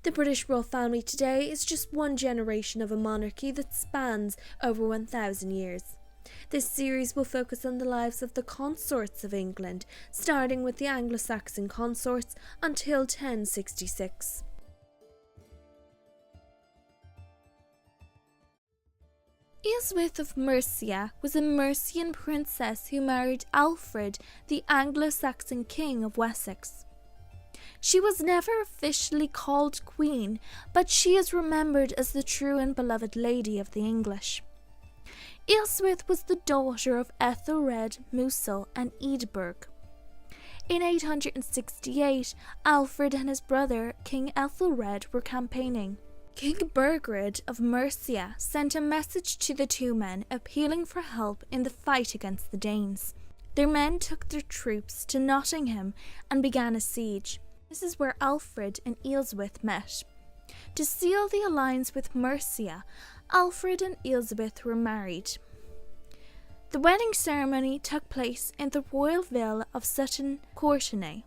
The British royal family today is just one generation of a monarchy that spans over 1,000 years. This series will focus on the lives of the consorts of England, starting with the Anglo-Saxon consorts until 1066. Ealhswith of Mercia was a Mercian princess who married Ælfthryth, the Anglo-Saxon king of Wessex. She was never officially called queen, but she is remembered as the true and beloved lady of the English. Ealhswith was the daughter of Æthelflæd, Mercia and Edinburgh. In 868, Ælfthryth and his brother, King Æthelflæd, were campaigning. King Sigrid of Mercia sent a message to the two men appealing for help in the fight against the Danes. Their men took their troops to Nottingham and began a siege. This is where Ælfthryth and Ealhswith met. To seal the alliance with Mercia, Ælfthryth and Ealhswith were married. The wedding ceremony took place in the royal villa of Sutton Courtenay.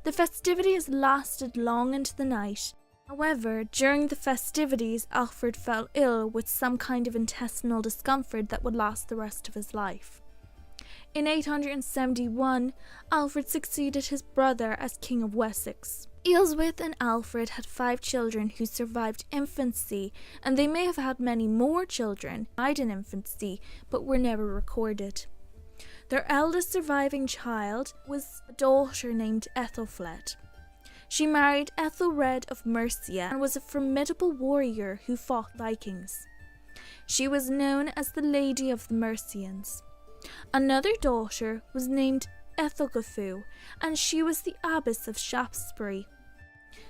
The festivities lasted long into the night. However, during the festivities, Ælfthryth fell ill with some kind of intestinal discomfort that would last the rest of his life. In 871, Ælfthryth succeeded his brother as King of Wessex. Ealhswith and Ælfthryth had 5 children who survived infancy, and they may have had many more children who died in infancy but were never recorded. Their eldest surviving child was a daughter named Æthelflæd. She married Ælflæd of Mercia and was a formidable warrior who fought Vikings. She was known as the Lady of the Mercians. Another daughter was named Ælfgifu, and she was the Abbess of Shaftesbury.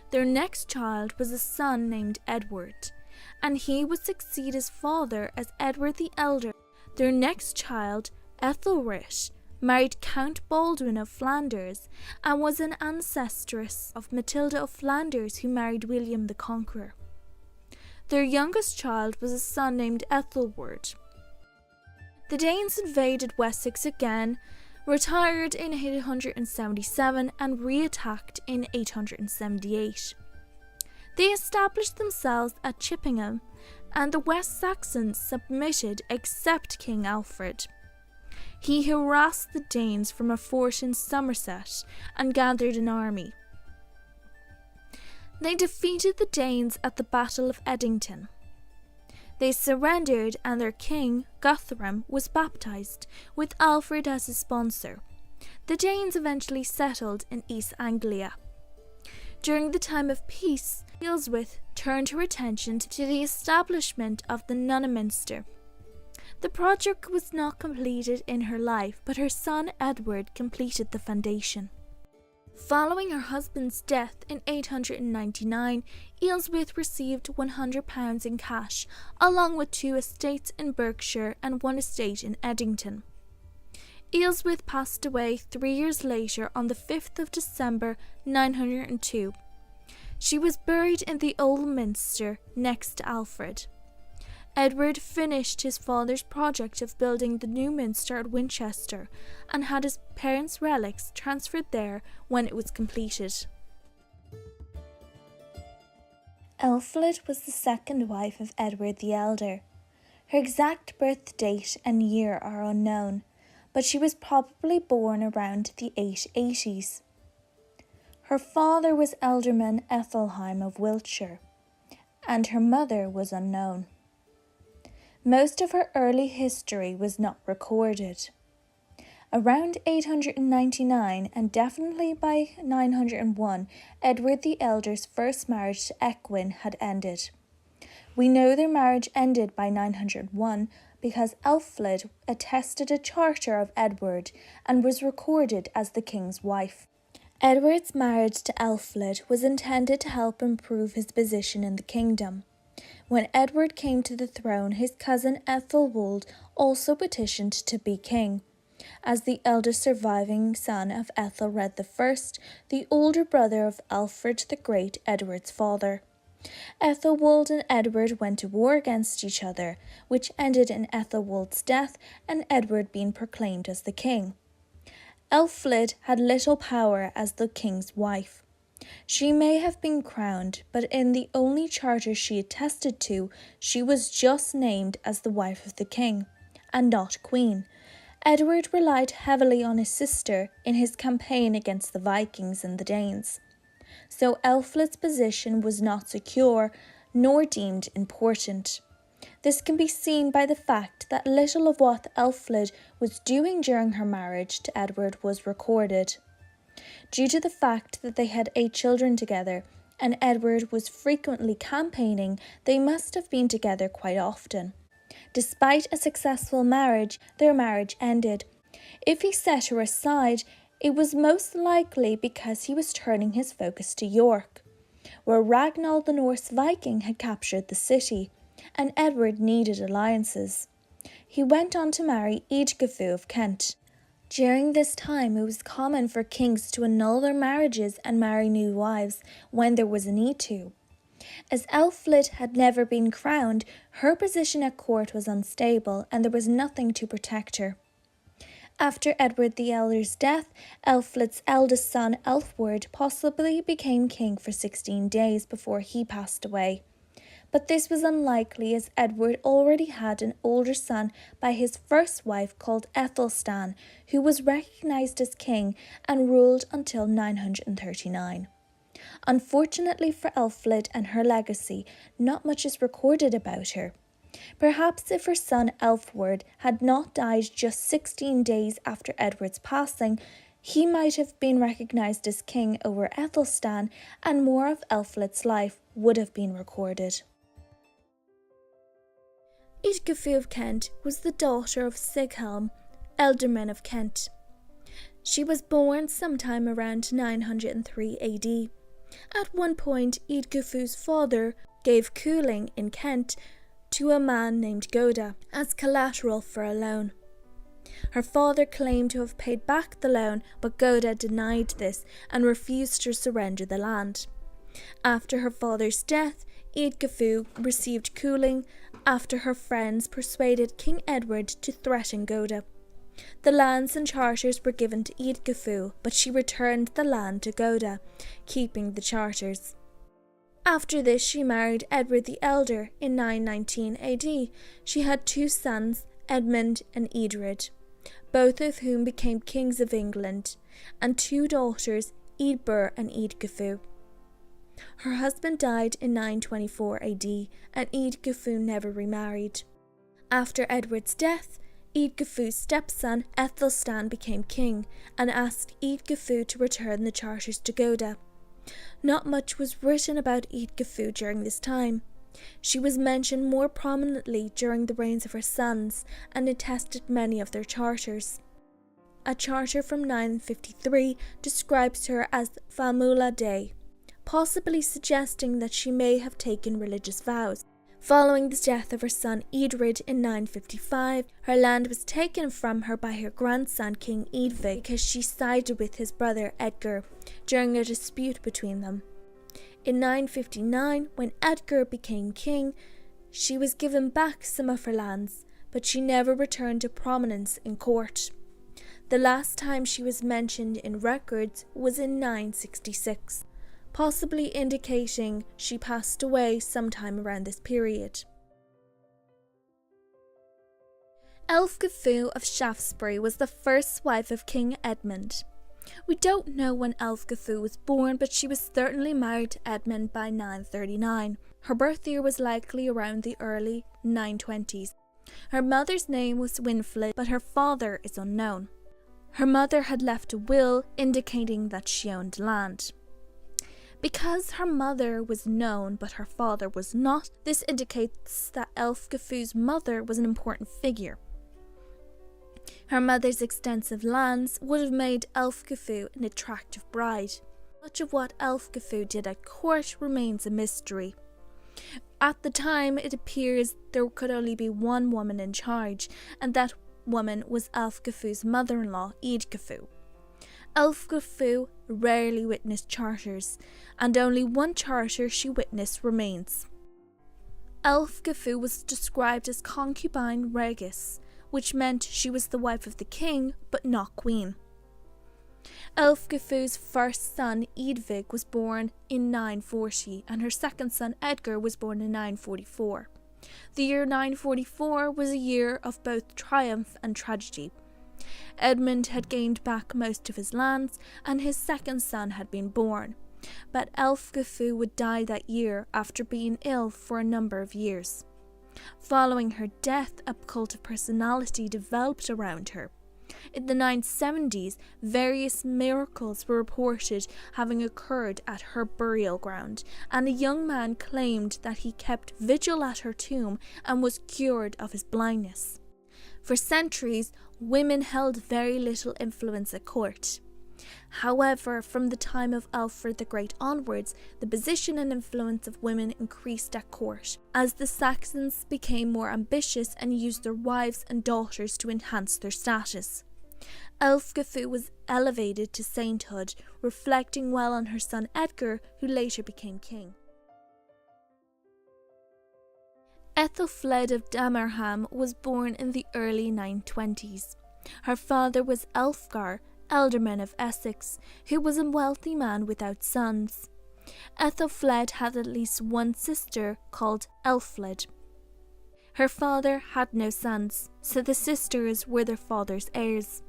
Their next child was a son named Edward, and he would succeed his father as Edward the Elder. Their next child, Ælfthryth, married Count Baldwin of Flanders and was an ancestress of Matilda of Flanders, who married William the Conqueror. Their youngest child was a son named Æthelward. The Danes invaded Wessex again, retired in 877 and re-attacked in 878. They established themselves at Chippingham, and the West Saxons submitted except King Ælfthryth. He harassed the Danes from a fort in Somerset and gathered an army. They defeated the Danes at the Battle of Edington. They surrendered, and their king, Guthrum, was baptized, with Ælfthryth as his sponsor. The Danes eventually settled in East Anglia. During the time of peace, Ealhswith turned her attention to the establishment of the nunneminster. The project was not completed in her life, but her son Edward completed the foundation. Following her husband's death in 899, Ealhswith received £100 in cash, along with 2 estates in Berkshire and 1 estate in Edington. Ealhswith passed away 3 years later on the 5th of December 902. She was buried in the Old Minster next to Ælfthryth. Edward finished his father's project of building the new minster at Winchester and had his parents' relics transferred there when it was completed. Ælfthlyd was the second wife of Edward the Elder. Her exact birth date and year are unknown, but she was probably born around the 880s. Her father was Ealdorman Æthelheim of Wiltshire, and her mother was unknown. Most of her early history was not recorded. Around 899 and definitely by 901, Edward the Elder's first marriage to Ecgwin had ended. We know their marriage ended by 901 because Ælfthlyd attested a charter of Edward and was recorded as the king's wife. Edward's marriage to Ælfthlyd was intended to help improve his position in the kingdom. When Edward came to the throne, his cousin Æthelwold also petitioned to be king. As the eldest surviving son of Æthelred I, the older brother of Ælfred the Great, Edward's father. Æthelwold and Edward went to war against each other, which ended in Æthelwold's death and Edward being proclaimed as the king. Ælfthlyd had little power as the king's wife. She may have been crowned, but in the only charter she attested to, she was just named as the wife of the king, and not queen. Edward relied heavily on his sister in his campaign against the Vikings and the Danes, so Ælfthled's position was not secure, nor deemed important. This can be seen by the fact that little of what Ælfthlæd was doing during her marriage to Edward was recorded. Due to the fact that they had 8 children together, and Edward was frequently campaigning, they must have been together quite often. Despite a successful marriage, their marriage ended. If he set her aside, it was most likely because he was turning his focus to York, where Ragnar the Norse Viking had captured the city, and Edward needed alliances. He went on to marry Eadgifu of Kent. During this time, it was common for kings to annul their marriages and marry new wives when there was a need to. As Ælfthlæd had never been crowned, her position at court was unstable and there was nothing to protect her. After Edward the Elder's death, Ælfthled's eldest son Ælfthryth possibly became king for 16 days before he passed away. But this was unlikely as Edward already had an older son by his first wife called Æthelstan, who was recognised as king and ruled until 939. Unfortunately for Ælfthlæd and her legacy, not much is recorded about her. Perhaps if her son Ælfthryth had not died just 16 days after Edward's passing, he might have been recognised as king over Æthelstan and more of Ælfthled's life would have been recorded. Eadgifu of Kent was the daughter of Sighelm, Ealdorman of Kent. She was born sometime around 903 AD. At one point, Eadgifu's father gave cooling in Kent to a man named Goda as collateral for a loan. Her father claimed to have paid back the loan, but Goda denied this and refused to surrender the land. After her father's death, Eadgifu received cooling after her friends persuaded King Edward to threaten Goda. The lands and charters were given to Eadgifu, but she returned the land to Goda, keeping the charters. After this, she married Edward the Elder in 919 AD. She had 2 sons, Edmund and Eadred, both of whom became kings of England, and 2 daughters, Eadbur and Eadgifu. Her husband died in 924 AD, and Eadgifu never remarried. After Edward's death, Eadgifu's stepson Æthelstan became king and asked Eadgifu to return the charters to Goda. Not much was written about Eadgifu during this time. She was mentioned more prominently during the reigns of her sons and attested many of their charters. A charter from 953 describes her as Famula Dei, possibly suggesting that she may have taken religious vows. Following the death of her son Eadred in 955, her land was taken from her by her grandson King Eadflæd because she sided with his brother Edgar during a dispute between them. In 959, when Edgar became king, she was given back some of her lands, but she never returned to prominence in court. The last time she was mentioned in records was in 966. Possibly indicating she passed away sometime around this period. Ælfgifu of Shaftesbury was the first wife of King Edmund. We don't know when Ælfgifu was born, but she was certainly married to Edmund by 939. Her birth year was likely around the early 920s. Her mother's name was Winfled, but her father is unknown. Her mother had left a will indicating that she owned land. Because her mother was known but her father was not, this indicates that Ælfgifu's mother was an important figure. Her mother's extensive lands would have made Ælfgifu an attractive bride. Much of what Ælfgifu did at court remains a mystery. At the time, it appears there could only be one woman in charge, and that woman was Ælfgifu's mother-in-law, Eadgifu. Ælfgifu rarely witnessed charters, and only one charter she witnessed remains. Ælfgifu was described as concubine regis, which meant she was the wife of the king but not queen. Ælfgifu's first son Eadvig was born in 940 and her second son Edgar was born in 944. The year 944 was a year of both triumph and tragedy. Edmund had gained back most of his lands and his second son had been born, but Ælfgifu would die that year after being ill for a number of years. Following her death, a cult of personality developed around her. In the 970s, various miracles were reported having occurred at her burial ground, and a young man claimed that he kept vigil at her tomb and was cured of his blindness. For centuries, women held very little influence at court. However, from the time of Ælfthryth the Great onwards, the position and influence of women increased at court, as the Saxons became more ambitious and used their wives and daughters to enhance their status. Ælfgifu was elevated to sainthood, reflecting well on her son Edgar, who later became king. Ælfthlæd of Damerham was born in the early 920s. Her father was Ælfgar, Ealdorman of Essex, who was a wealthy man without sons. Æthelflæd had at least one sister called Ælflæd. Her father had no sons, so the sisters were their father's heirs.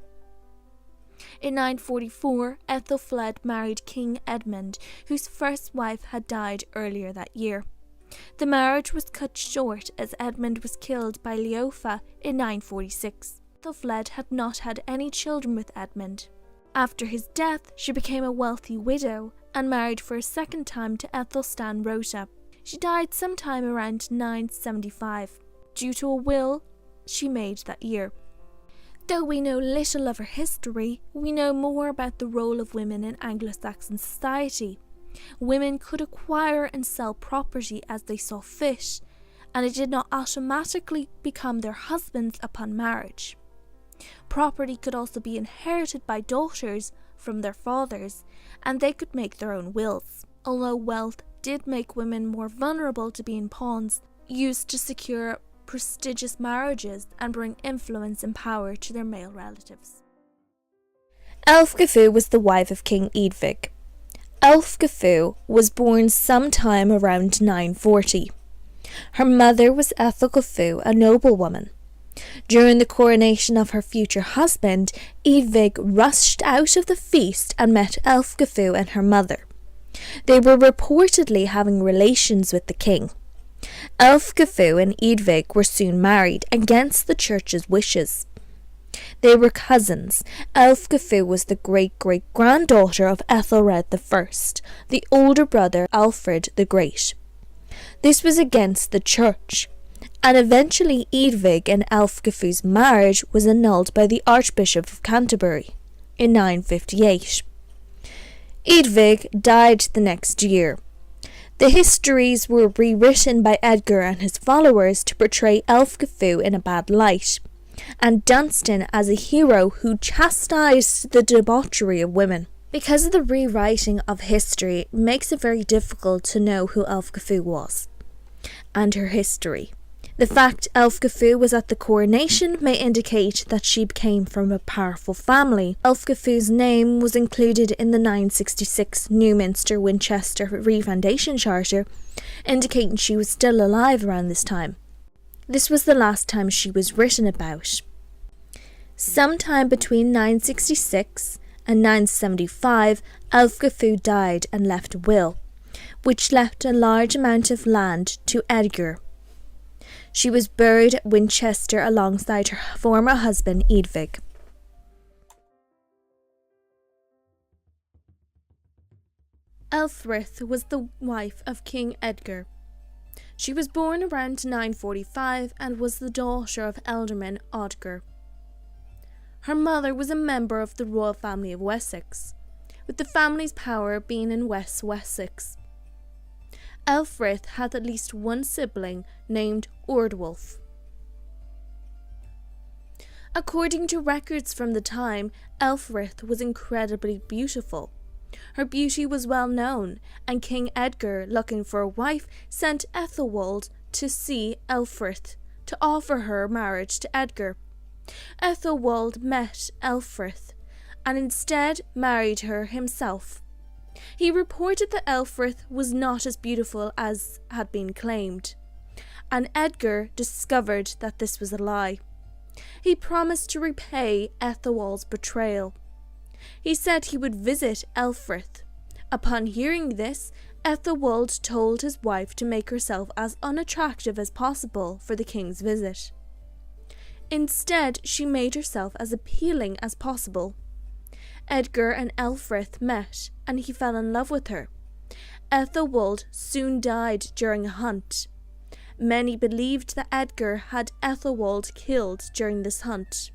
In 944, Æthelflæd married King Edmund, whose first wife had died earlier that year. The marriage was cut short as Edmund was killed by Ealhswith in 946. Æthelflæd had not had any children with Edmund. After his death, she became a wealthy widow and married for a second time to Æthelstan Rota. She died sometime around 975, due to a will she made that year. Though we know little of her history, we know more about the role of women in Anglo-Saxon society. Women could acquire and sell property as they saw fit, and it did not automatically become their husbands upon marriage. Property could also be inherited by daughters from their fathers, and they could make their own wills. Although wealth did make women more vulnerable to being pawns, used to secure prestigious marriages and bring influence and power to their male relatives. Ælfgifu was the wife of King Eadvig. Ælfgifu was born sometime around 940. Her mother was Ælfgifu, a noblewoman. During the coronation of her future husband, Eadvig rushed out of the feast and met Ælfgifu and her mother. They were reportedly having relations with the king. Ælfgifu and Eadvig were soon married against the church's wishes. They were cousins. Ælfgifu was the great-great-granddaughter of Æthelred I, the older brother Ælfred the Great. This was against the church, and eventually Eadvig and Ælfgifu's marriage was annulled by the Archbishop of Canterbury in 958. Eadvig died the next year. The histories were rewritten by Edgar and his followers to portray Ælfgifu in a bad light, and Dunstan as a hero who chastised the debauchery of women. Because of the rewriting of history, it makes it very difficult to know who Ælfgifu was, and her history. The fact Ælfgifu was at the coronation may indicate that she came from a powerful family. Ælfgifu's name was included in the 966 Newminster Winchester Refoundation Charter, indicating she was still alive around this time. This was the last time she was written about. Sometime between 966 and 975, Ælfgifu died and left a will, which left a large amount of land to Edgar. She was buried at Winchester alongside her former husband Eadvig. Ælfthryth was the wife of King Edgar. She was born around 945 and was the daughter of Ealdorman Odger. Her mother was a member of the royal family of Wessex, with the family's power being in West Wessex. Ælfthryth had at least one sibling named Ordwulf. According to records from the time, Ælfthryth was incredibly beautiful. Her beauty was well known, and King Edgar, looking for a wife, sent Æthelwold to see Ælfthryth to offer her marriage to Edgar. Æthelwold met Ælfthryth, and instead married her himself. He reported that Ælfthryth was not as beautiful as had been claimed, and Edgar discovered that this was a lie. He promised to repay Ethelwald's betrayal. He said he would visit Ælfthryth. Upon hearing this, Ethelwald told his wife to make herself as unattractive as possible for the king's visit. Instead, she made herself as appealing as possible. Edgar and Ælfthryth met, and he fell in love with her. Ethelwald soon died during a hunt. Many believed that Edgar had Ethelwald killed during this hunt.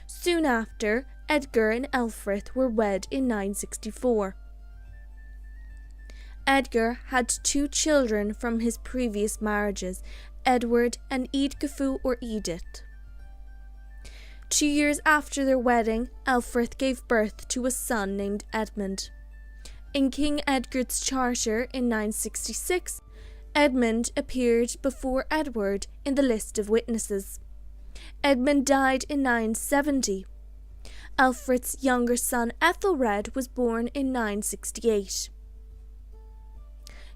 Soon after, Edgar and Ælfthryth were wed in 964. Edgar had 2 children from his previous marriages, Edward and Eadgifu or Edith. 2 years after their wedding, Ælfthryth gave birth to a son named Edmund. In King Edgard's charter in 966, Edmund appeared before Edward in the list of witnesses. Edmund died in 970. Ælfthryth's younger son Æthelred was born in 968.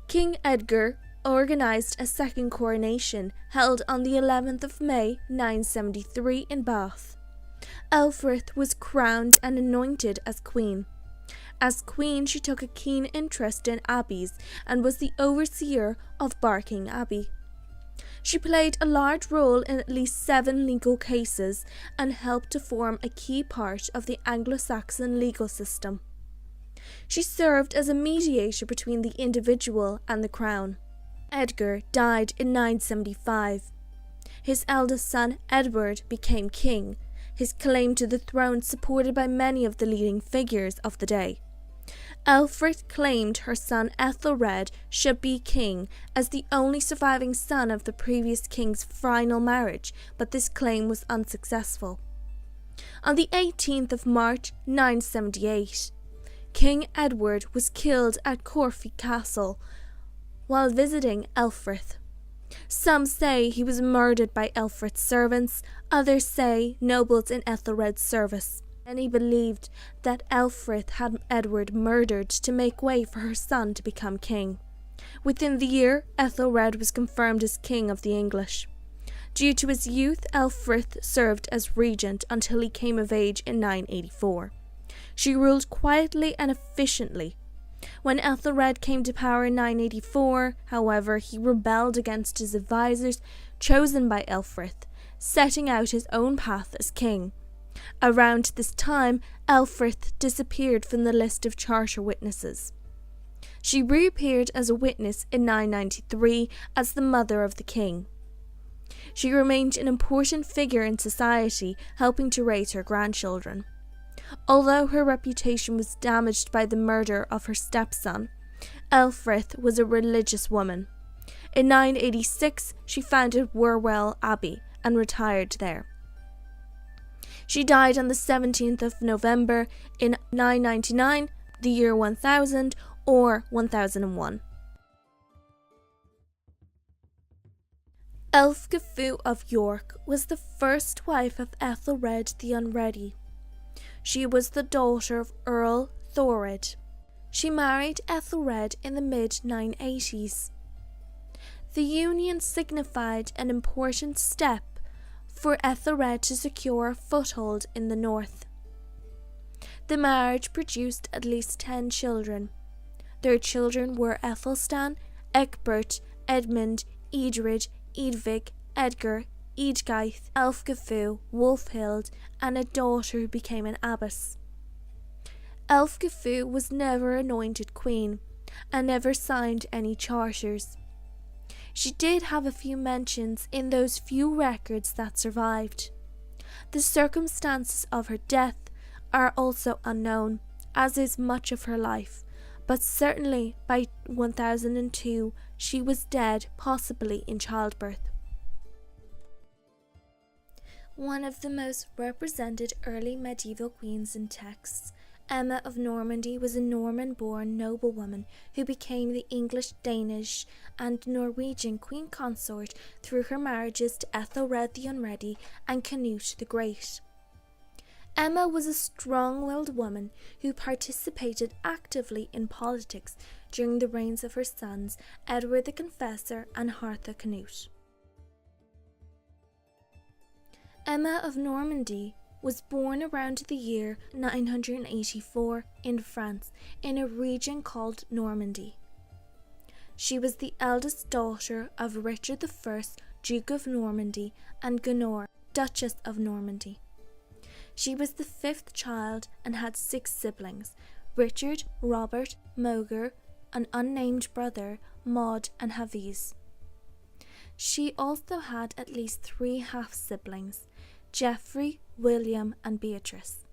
King Edgar organised a second coronation held on the 11th of May 973 in Bath. Ælfthryth was crowned and anointed as queen. As queen, she took a keen interest in abbeys and was the overseer of Barking Abbey. She played a large role in at least 7 legal cases and helped to form a key part of the Anglo-Saxon legal system. She served as a mediator between the individual and the crown. Edgar died in 975. His eldest son, Edward, became king, his claim to the throne supported by many of the leading figures of the day. Ælfthryth claimed her son Æthelred should be king as the only surviving son of the previous king's final marriage, but this claim was unsuccessful. On the 18th of March 978, King Edward was killed at Corfe Castle while visiting Ælfthryth. Some say he was murdered by Ælfthryth's servants, others say nobles in Æthelred's service. Many believed that Ælfthryth had Edward murdered to make way for her son to become king. Within the year, Æthelred was confirmed as king of the English. Due to his youth, Ælfthryth served as regent until he came of age in 984. She ruled quietly and efficiently. When Æthelred came to power in 984, however, he rebelled against his advisors chosen by Ælfthryth, setting out his own path as king. Around this time, Ælfthryth disappeared from the list of charter witnesses. She reappeared as a witness in 993 as the mother of the king. She remained an important figure in society, helping to raise her grandchildren. Although her reputation was damaged by the murder of her stepson, Ælfthryth was a religious woman. In 986, she founded Wherwell Abbey and retired there. She died on the 17th of November in 999, the year 1000 or 1001. Ælfgifu of York was the first wife of Æthelred the Unready. She was the daughter of Earl Thorid. She married Æthelred in the mid-980s. The union signified an important step for Æthelred to secure a foothold in the north. The marriage produced at least 10 children. Their children were Æthelstan, Ecgbert, Edmund, Edred, Edvig, Edgar, Eadgyth, Ælfgifu, Wulfhild, and a daughter who became an abbess. Ælfgifu was never anointed queen and never signed any charters. She did have a few mentions in those few records that survived. The circumstances of her death are also unknown, as is much of her life, but certainly by 1002 she was dead, possibly in childbirth. One of the most represented early medieval queens in texts, Emma of Normandy was a Norman-born noblewoman who became the English, Danish, and Norwegian queen consort through her marriages to Æthelred the Unready and Canute the Great. Emma was a strong-willed woman who participated actively in politics during the reigns of her sons Edward the Confessor and Hartha Canute. Emma of Normandy was born around the year 984 in France in a region called Normandy. She was the eldest daughter of Richard I, Duke of Normandy, and Gunor, Duchess of Normandy. She was the fifth child and had 6 siblings: Richard, Robert, Moger, an unnamed brother, Maud, and Haviz. She also had at least 3 half-siblings: Geoffrey, William, and Beatrice.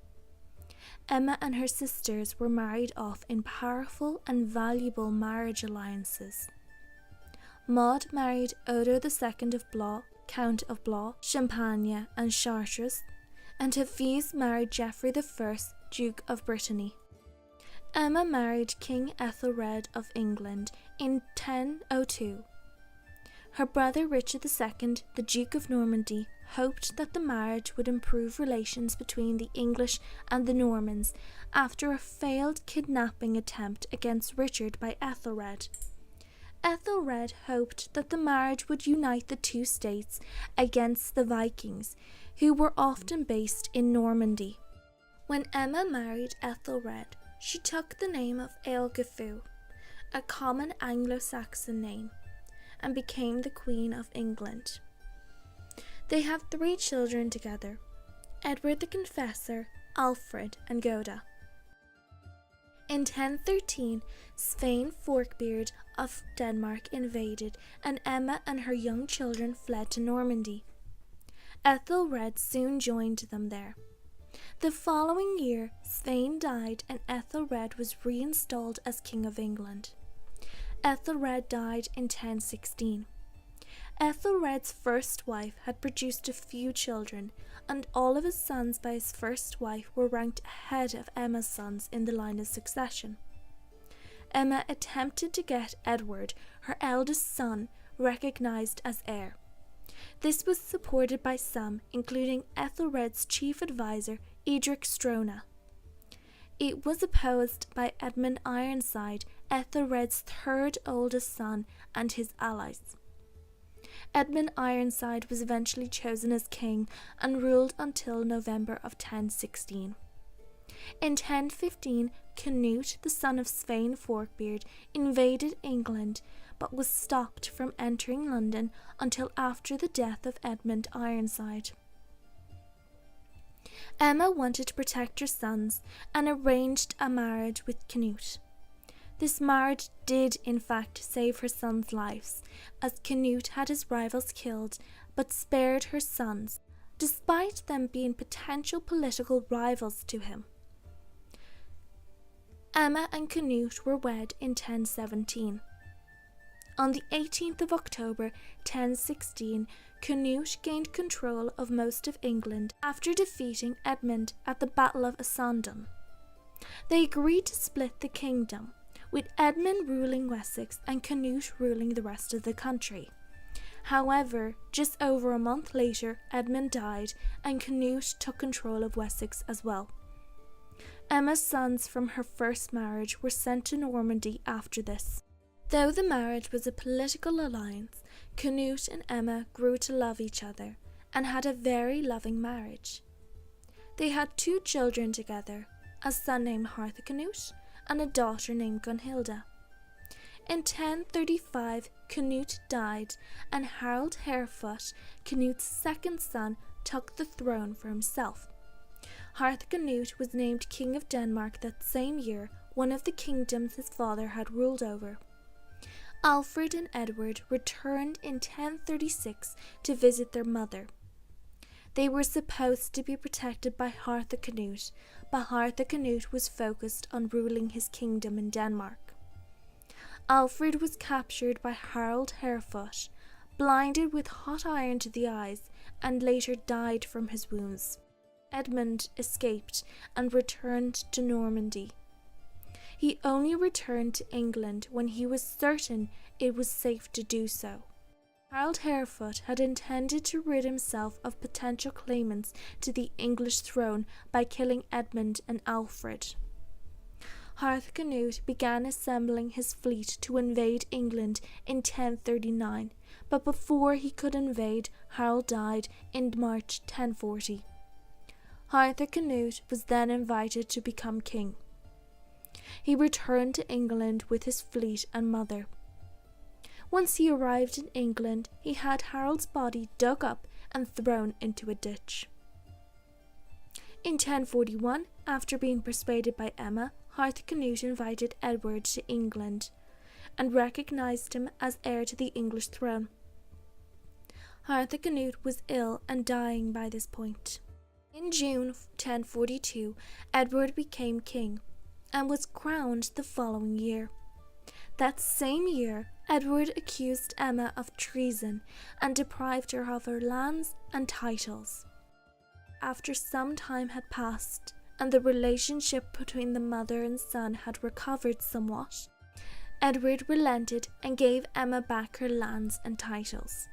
Emma and her sisters were married off in powerful and valuable marriage alliances. Maud married Odo II of Blois, Count of Blois, Champagne, and Chartres, and Hafiz married Geoffrey I, Duke of Brittany. Emma married King Æthelred of England in 1002. Her brother Richard II, the Duke of Normandy, hoped that the marriage would improve relations between the English and the Normans after a failed kidnapping attempt against Richard by Æthelred. Æthelred hoped that the marriage would unite the 2 states against the Vikings, who were often based in Normandy. When Emma married Æthelred, she took the name of Ælfgifu, a common Anglo-Saxon name, and became the Queen of England. They have 3 children together: Edward the Confessor, Alfred, and Goda. In 1013, Svein Forkbeard of Denmark invaded, and Emma and her young children fled to Normandy. Æthelred soon joined them there. The following year, Svein died and Æthelred was reinstalled as King of England. Æthelred died in 1016. Æthelred's first wife had produced a few children, and all of his sons by his first wife were ranked ahead of Emma's sons in the line of succession. Emma attempted to get Edward, her eldest son, recognised as heir. This was supported by some, including Æthelred's chief advisor, Edric Strona. It was opposed by Edmund Ironside, Æthelred's 3rd oldest son, and his allies. Edmund Ironside was eventually chosen as king and ruled until November of 1016. In 1015, Canute, the son of Svein Forkbeard, invaded England, but was stopped from entering London until after the death of Edmund Ironside. Emma wanted to protect her sons and arranged a marriage with Canute. This marriage did in fact save her sons' lives, as Canute had his rivals killed, but spared her sons, despite them being potential political rivals to him. Emma and Canute were wed in 1017. On the 18th of October 1016, Canute gained control of most of England after defeating Edmund at the Battle of Issandon. They agreed to split the kingdom, with Edmund ruling Wessex and Canute ruling the rest of the country. However, just over a month later, Edmund died and Canute took control of Wessex as well. Emma's sons from her first marriage were sent to Normandy after this. Though the marriage was a political alliance, Canute and Emma grew to love each other and had a very loving marriage. They had 2 children together, a son named Harthacanute and a daughter named Gunhilda. In 1035, Canute died, and Harald Harefoot, Canute's second son, took the throne for himself. Harthacanute was named King of Denmark that same year, one of the kingdoms his father had ruled over. Alfred and Edward returned in 1036 to visit their mother. They were supposed to be protected by Harthacanute, but Harthacanute was focused on ruling his kingdom in Denmark. Alfred was captured by Harald Harefoot, blinded with hot iron to the eyes, and later died from his wounds. Edmund escaped and returned to Normandy. He only returned to England when he was certain it was safe to do so. Harold Harefoot had intended to rid himself of potential claimants to the English throne by killing Edmund and Alfred. Harthacnut began assembling his fleet to invade England in 1039, but before he could invade, Harold died in March 1040. Harthacnut was then invited to become king. He returned to England with his fleet and mother. Once he arrived in England, he had Harold's body dug up and thrown into a ditch. In 1041, after being persuaded by Emma, Harthacnut invited Edward to England and recognised him as heir to the English throne. Harthacnut was ill and dying by this point. In June 1042, Edward became king and was crowned the following year. That same year, Edward accused Emma of treason and deprived her of her lands and titles. After some time had passed and the relationship between the mother and son had recovered somewhat, Edward relented and gave Emma back her lands and titles.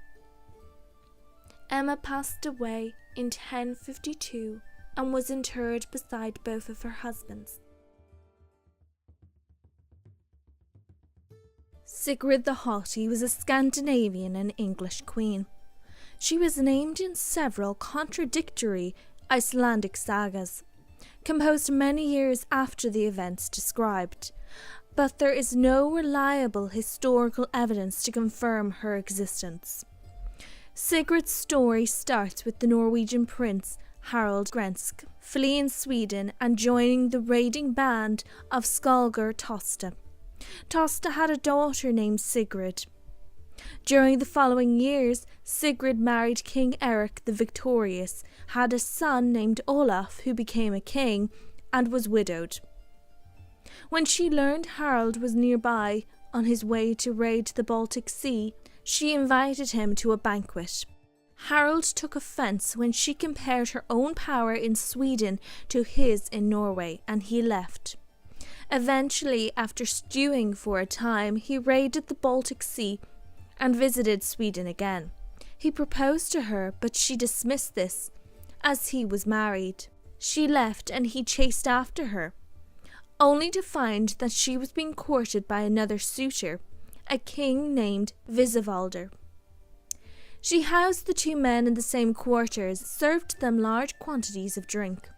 Emma passed away in 1052 and was interred beside both of her husbands. Sigrid the Haughty was a Scandinavian and English queen. She was named in several contradictory Icelandic sagas, composed many years after the events described, but there is no reliable historical evidence to confirm her existence. Sigrid's story starts with the Norwegian prince Harald Grensk fleeing Sweden and joining the raiding band of Skalgar Tosta. Tosta had a daughter named Sigrid. During the following years, Sigrid married King Eric the Victorious, had a son named Olaf who became a king, and was widowed. When she learned Harald was nearby on his way to raid the Baltic Sea, she invited him to a banquet. Harald took offence when she compared her own power in Sweden to his in Norway, and he left. Eventually, after stewing for a time, he raided the Baltic Sea and visited Sweden again. He proposed to her, but she dismissed this, as he was married. She left and he chased after her, only to find that she was being courted by another suitor, a king named Visvalder. She housed the two men in the same quarters, served them large quantities of drink.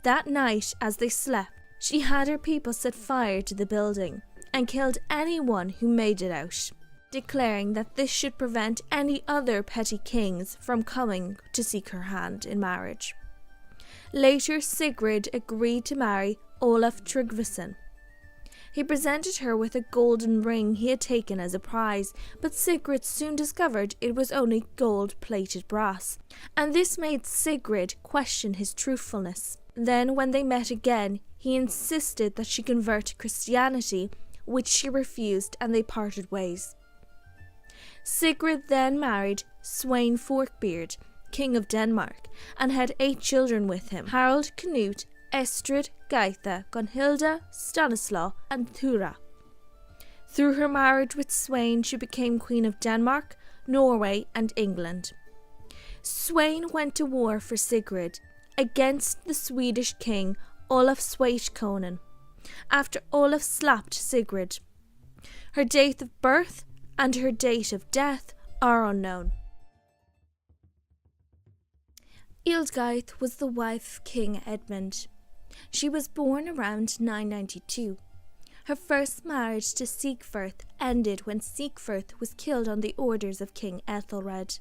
That night, as they slept, she had her people set fire to the building and killed anyone who made it out, declaring that this should prevent any other petty kings from coming to seek her hand in marriage. Later, Sigrid agreed to marry Olaf Tryggvason. He presented her with a golden ring he had taken as a prize, but Sigrid soon discovered it was only gold-plated brass, and this made Sigrid question his truthfulness. Then, when they met again, he insisted that she convert to Christianity, which she refused, and they parted ways. Sigrid then married Sweyn Forkbeard, king of Denmark, and had 8 children with him: Harald, Knut, Estrid, Geitha, Gunhilda, Stanislaw, and Thura. Through her marriage with Sweyn, she became Queen of Denmark, Norway, and England. Sweyn went to war for Sigrid against the Swedish king Olaf Sweitkonen, after Olaf slapped Sigrid. Her date of birth and her date of death are unknown. Ælfgifu was the wife of King Edmund. She was born around 992. Her first marriage to Siegfried ended when Siegfried was killed on the orders of King Æthelred.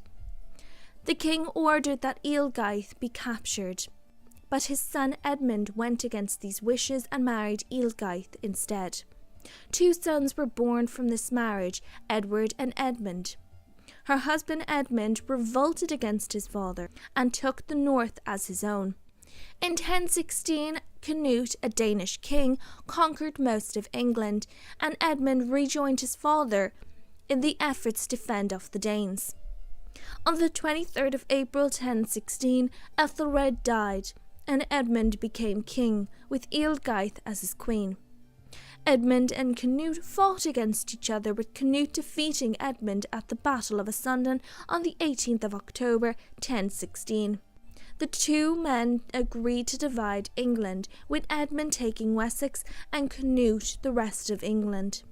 The king ordered that Ælfgifu be captured, but his son Edmund went against these wishes and married Ælfgifu instead. 2 sons were born from this marriage, Edward and Edmund. Her husband Edmund revolted against his father and took the north as his own. In 1016, Canute, a Danish king, conquered most of England, and Edmund rejoined his father in the efforts to fend off the Danes. On the 23rd of April 1016, Æthelred died, and Edmund became king, with Ælfgifu as his queen. Edmund and Canute fought against each other, with Canute defeating Edmund at the Battle of Issanden on the 18th of October 1016. The two men agreed to divide England, with Edmund taking Wessex and Canute the rest of England.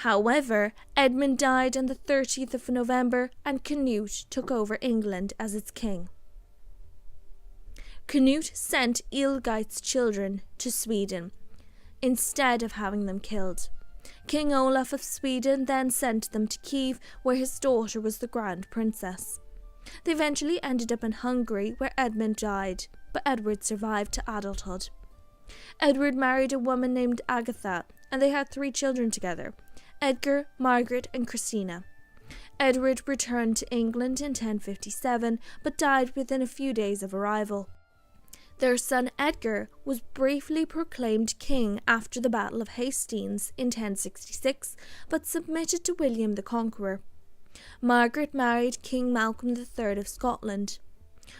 However, Edmund died on the 30th of November and Canute took over England as its king. Canute sent Ælfgith's children to Sweden instead of having them killed. King Olaf of Sweden then sent them to Kiev, where his daughter was the Grand Princess. They eventually ended up in Hungary, where Edmund died, but Edward survived to adulthood. Edward married a woman named Agatha, and they had 3 children together: Edgar, Margaret, and Christina. Edward returned to England in 1057, but died within a few days of arrival. Their son Edgar was briefly proclaimed king after the Battle of Hastings in 1066, but submitted to William the Conqueror. Margaret married King Malcolm III of Scotland.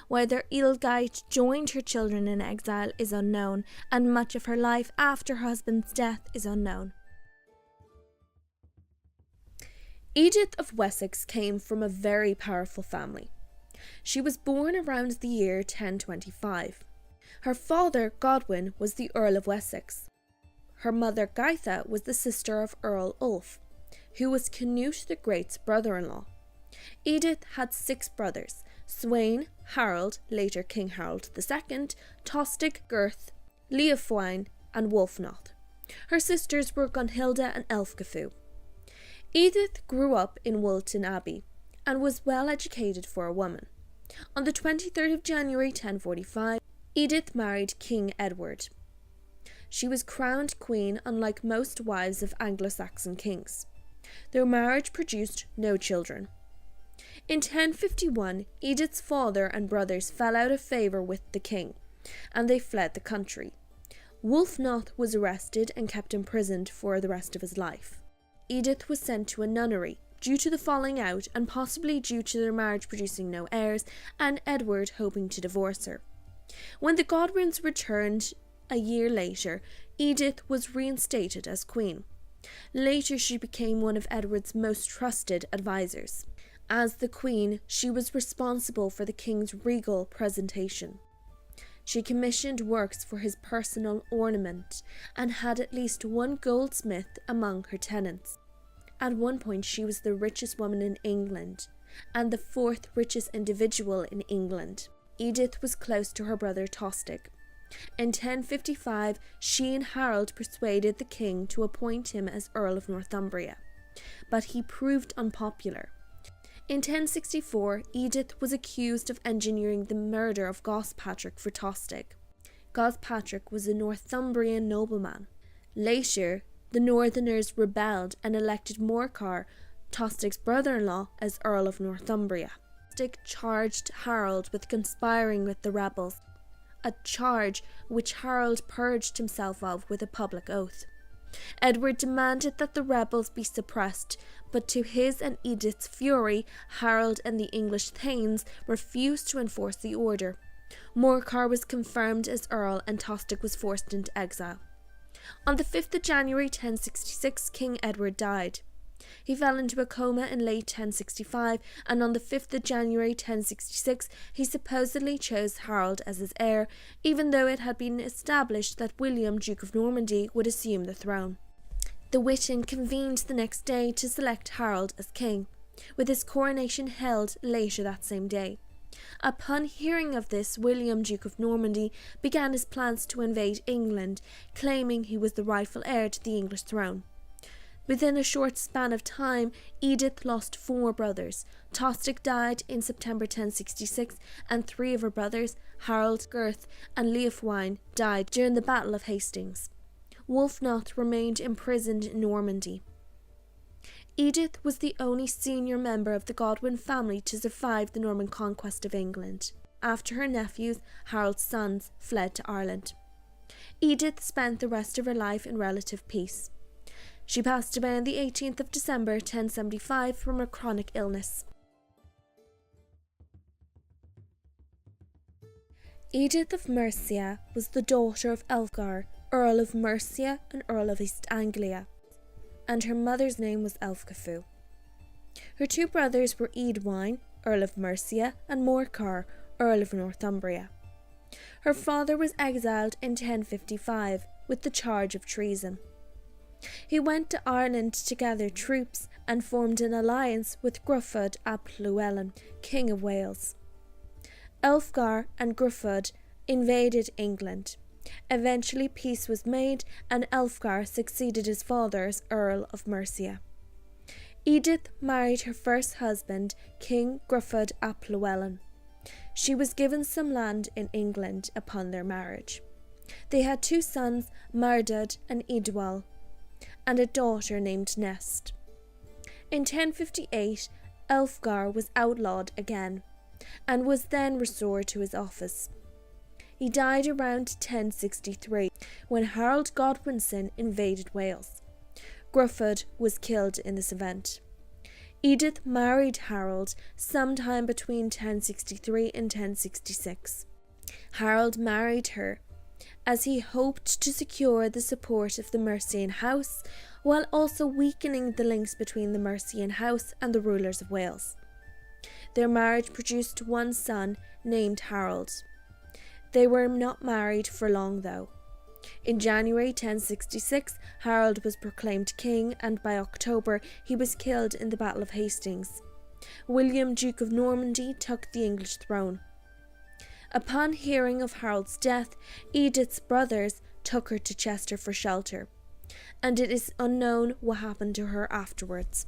Whether Ælfgifu joined her children in exile is unknown, and much of her life after her husband's death is unknown. Edith of Wessex came from a very powerful family. She was born around the year 1025. Her father, Godwin, was the Earl of Wessex. Her mother, Gytha, was the sister of Earl Ulf, who was Canute the Great's brother-in-law. Edith had 6 brothers: Sweyn, Harold, later King Harold II, Tostig, Gurth, Leofwine, and Wulfnoth. Her sisters were Gunhilda and Ælfgifu. Edith grew up in Woolton Abbey and was well educated for a woman. On the 23rd of January 1045, Edith married King Edward. She was crowned queen, unlike most wives of Anglo-Saxon kings. Their marriage produced no children. In 1051, Edith's father and brothers fell out of favour with the king, and they fled the country. Wulfnoth was arrested and kept imprisoned for the rest of his life. Edith was sent to a nunnery due to the falling out, and possibly due to their marriage producing no heirs, and Edward hoping to divorce her. When the Godwins returned a year later, Edith was reinstated as queen. Later she became one of Edward's most trusted advisors. As the queen, she was responsible for the king's regal presentation. She commissioned works for his personal ornament and had at least one goldsmith among her tenants. At one point she was the richest woman in England and the 4th richest individual in England. Edith was close to her brother Tostig. In 1055, she and Harold persuaded the king to appoint him as Earl of Northumbria, but he proved unpopular. In 1064, Edith was accused of engineering the murder of Gospatrick for Tostig. Gospatrick was a Northumbrian nobleman. Later, the Northerners rebelled and elected Morcar, Tostig's brother-in-law, as Earl of Northumbria. Tostig charged Harold with conspiring with the rebels, a charge which Harold purged himself of with a public oath. Edward demanded that the rebels be suppressed, but to his and Edith's fury, Harold and the English thanes refused to enforce the order. Morcar was confirmed as Earl and Tostig was forced into exile. On the 5th of January 1066, King Edward died. He fell into a coma in late 1065, and on the 5th of January 1066 he supposedly chose Harold as his heir, even though it had been established that William, Duke of Normandy, would assume the throne. The Witan convened the next day to select Harold as king, with his coronation held later that same day. Upon hearing of this, William, Duke of Normandy, began his plans to invade England, claiming he was the rightful heir to the English throne. Within a short span of time, Edith lost 4 brothers. Tostig died in September 1066, and 3 of her brothers, Harold, Gurth, and Leofwine, died during the Battle of Hastings. Wulfnoth remained imprisoned in Normandy. Edith was the only senior member of the Godwin family to survive the Norman conquest of England, after her nephews, Harold's sons, fled to Ireland. Edith spent the rest of her life in relative peace. She passed away on the 18th of December 1075 from a chronic illness. Edith of Mercia was the daughter of Ælfgar, Earl of Mercia and Earl of East Anglia, and her mother's name was Ælfgifu. Her two brothers were Eadwine, Earl of Mercia, and Morcar, Earl of Northumbria. Her father was exiled in 1055 with the charge of treason. He went to Ireland to gather troops and formed an alliance with Gruffudd ap Llywelyn, King of Wales. Ælfgar and Gruffudd invaded England. Eventually peace was made and Ælfgar succeeded his father as Earl of Mercia. Edith married her first husband, King Gruffudd ap Llywelyn. She was given some land in England upon their marriage. They had two sons, Mardud and Eadwal, and a daughter named Nest. In 1058, Ælfgar was outlawed again, and was then restored to his office. He died around 1063, when Harold Godwinson invaded Wales. Gruffudd was killed in this event. Edith married Harold sometime between 1063 and 1066. Harold married her as he hoped to secure the support of the Mercian house, while also weakening the links between the Mercian house and the rulers of Wales. Their marriage produced one son named Harold. They were not married for long though. In January 1066, Harold was proclaimed king, and by October he was killed in the Battle of Hastings. William, Duke of Normandy, took the English throne. Upon hearing of Harold's death, Edith's brothers took her to Chester for shelter, and it is unknown what happened to her afterwards.